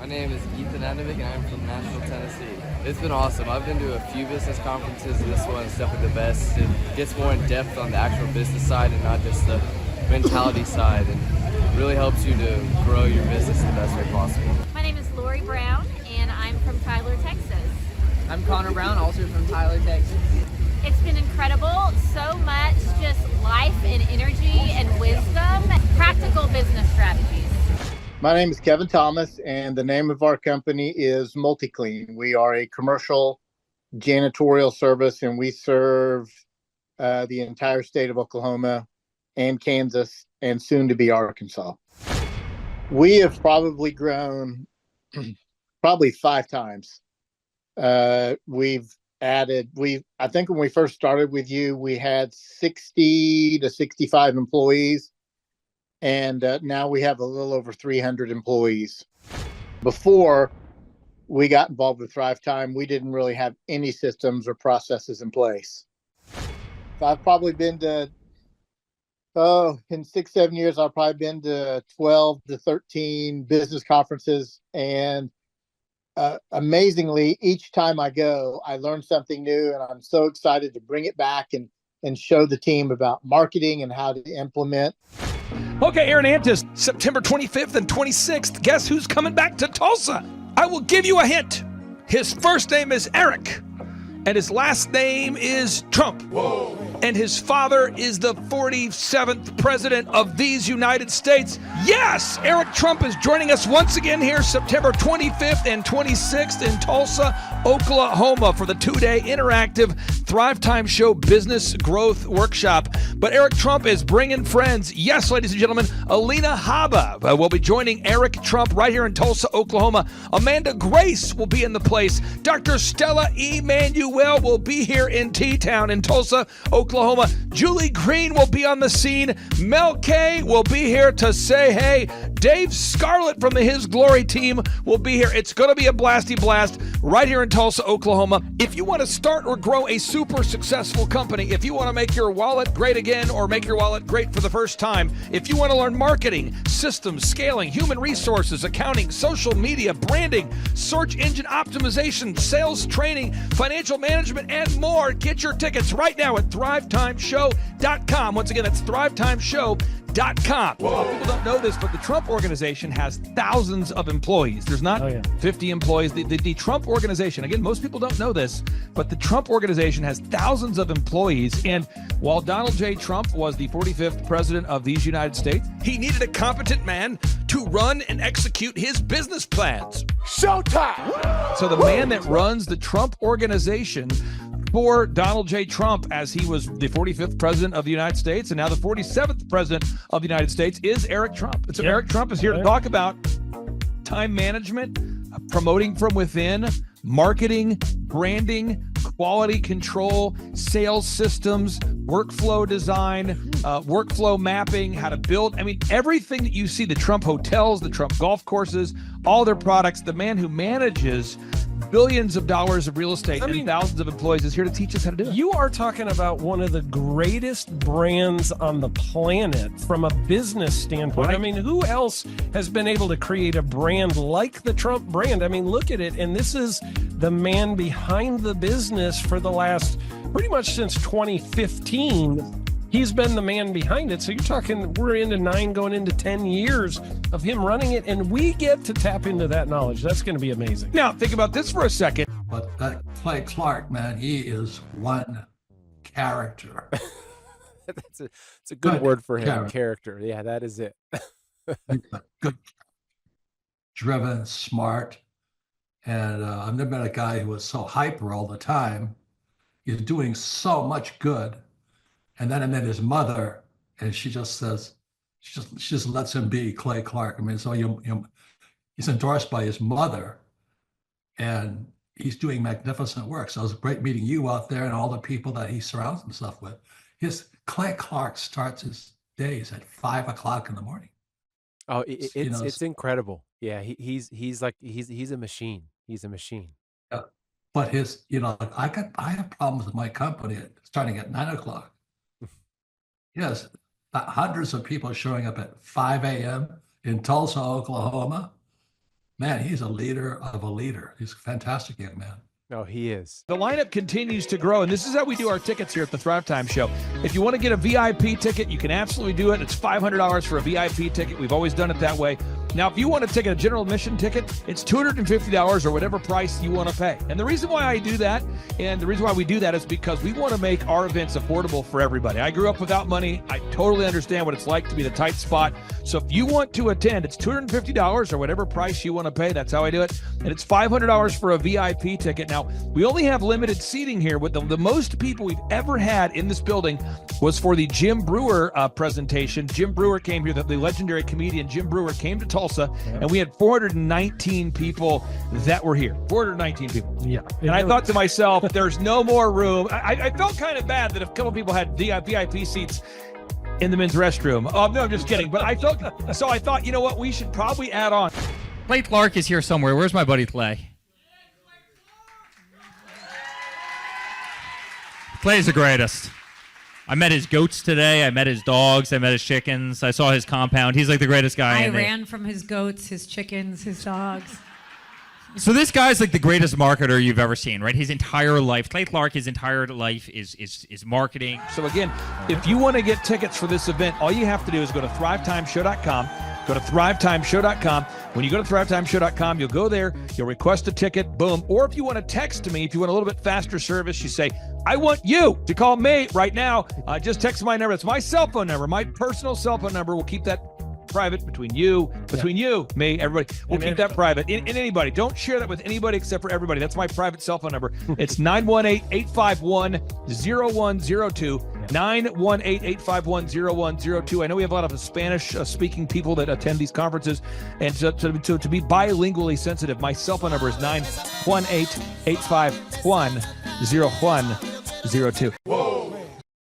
name is Ethan Anovic, and I'm from Nashville, Tennessee. It's been awesome. I've been to a few business conferences, and this one is definitely the best. It gets more in depth on the actual business side and not just the mentality side, and really helps you to grow your business in the best way possible. My name is Lori Brown, and I'm from Tyler, Texas. I'm Connor Brown, also from Tyler, Texas. It's been incredible. So much just life and energy and wisdom, practical business strategies. My name is Kevin Thomas, and the name of our company is MultiClean. We are a commercial janitorial service, and we serve the entire state of Oklahoma and Kansas, and soon to be Arkansas. We have probably grown probably 5 times. We've added, I think when we first started with you, we had 60 to 65 employees. And now we have a little over 300 employees. Before we got involved with Thrivetime, we didn't really have any systems or processes in place. So I've probably been to, in 6-7 years, I've probably been to 12 to 13 business conferences. And amazingly, each time I go, I learn something new, and I'm so excited to bring it back and show the team about marketing and how to implement. Okay, Aaron Antis, September 25th and 26th. Guess who's coming back to Tulsa? I will give you a hint. His first name is Eric, and his last name is Trump. Whoa. And his father is the 47th president of these United States. Yes, Eric Trump is joining us once again here September 25th and 26th in Tulsa, Oklahoma for the 2-day interactive Thrivetime Show Business Growth Workshop. But Eric Trump is bringing friends. Yes, ladies and gentlemen, Alina Haba will be joining Eric Trump right here in Tulsa, Oklahoma. Amanda Grace will be in the place. Dr. Stella Emanuel will be here in T-Town in Tulsa, Oklahoma. Julie Green will be on the scene. Mel K will be here to say hey. Dave Scarlett from the His Glory team will be here. It's going to be a blasty blast right here in Tulsa, Oklahoma. If you want to start or grow a super successful company, if you want to make your wallet great again or make your wallet great for the first time, if you want to learn marketing, systems, scaling, human resources, accounting, social media, branding, search engine optimization, sales training, financial management, and more, get your tickets right now at thrivetimeshow.com. Once again, that's thrivetimeshow.com. People don't know this, but the Trump organization has thousands of employees. There's not 50 employees. The Trump organization, again, most people don't know this, but the Trump organization has thousands of employees. And while Donald J. Trump was the 45th president of these United States, he needed a competent man to run and execute his business plans. Showtime! So the man that runs the Trump organization for Donald J. Trump, as he was the 45th president of the United States and now the 47th president of the United States, is Eric Trump. And so Eric Trump is here to talk about time management, promoting from within, marketing, branding, quality control, sales systems, workflow design, workflow mapping, how to build. I mean, everything that you see, the Trump hotels, the Trump golf courses, all their products, the man who manages billions of dollars of real estate and thousands of employees is here to teach us how to do it. You are talking about one of the greatest brands on the planet from a business standpoint. Right. I mean, who else has been able to create a brand like the Trump brand? I mean, look at it. And this is the man behind the business for the last pretty much since 2015. He's been the man behind it. So you're talking, we're into 9 going into 10 years of him running it, and we get to tap into that knowledge. That's going to be amazing. Now, think about this for a second. But that Clay Clark, man, he is one character. It's a good word for him, character. Yeah, that is it. Good, driven, smart. And I've never met a guy who was so hyper all the time. He's doing so much good. And then I met his mother, and she just says, she just lets him be Clay Clark. I mean, so he's endorsed by his mother, and he's doing magnificent work. So it was great meeting you out there and all the people that he surrounds himself with. Clay Clark starts his days at 5 o'clock in the morning. Oh, it's incredible. Yeah, he's a machine. He's a machine. Yeah. But I have problems with my company starting at 9 o'clock. Yes, hundreds of people showing up at 5 a.m. in Tulsa, Oklahoma. man, he's a leader of a leader. He's a fantastic young man. No, he is. The lineup continues to grow, and this is how we do our tickets here at the Thrivetime Show. If you want to get a VIP ticket, you can absolutely do it. It's $500 for a VIP ticket. We've always done it that way. Now, if you want to take a general admission ticket, it's $250 or whatever price you want to pay. And the reason why I do that, and the reason why we do that, is because we want to make our events affordable for everybody. I grew up without money. I totally understand what it's like to be in a tight spot. So if you want to attend, it's $250 or whatever price you want to pay. That's how I do it. And it's $500 for a VIP ticket. Now, we only have limited seating here. With the most people we've ever had in this building was for the Jim Brewer presentation. Jim Brewer came here, the legendary comedian Jim Brewer came to Tulsa, and we had 419 people that were here. 419 people. Yeah. And I thought to myself, there's no more room. I felt kind of bad that a couple people had VIP seats in the men's restroom. Oh, no, I'm just kidding. But I thought, you know what? We should probably add on. Clay Clark is here somewhere. Where's my buddy Clay? Clay's the greatest. I met his goats today. I met his dogs. I met his chickens. I saw his compound. He's like the greatest guy. I ran from his goats, his chickens, his dogs. So this guy's like the greatest marketer you've ever seen, right? His entire life, Clay Clark, his entire life is marketing. So again, if you want to get tickets for this event, all you have to do is go to thrivetimeshow.com. Go to thrivetimeshow.com. When you go to thrivetimeshow.com, you'll go there, you'll request a ticket, boom. Or if you want to text me, if you want a little bit faster service, you say, I want you to call me right now. Just text my number. It's my cell phone number, my personal cell phone number. We'll keep that private between you, me, everybody. We'll keep that private. And anybody. Don't share that with anybody except for everybody. That's my private cell phone number. It's 918-851-0102. 918-851-0102. I know we have a lot of Spanish-speaking people that attend these conferences, and to be bilingually sensitive, my cell phone number is 918-851-0102.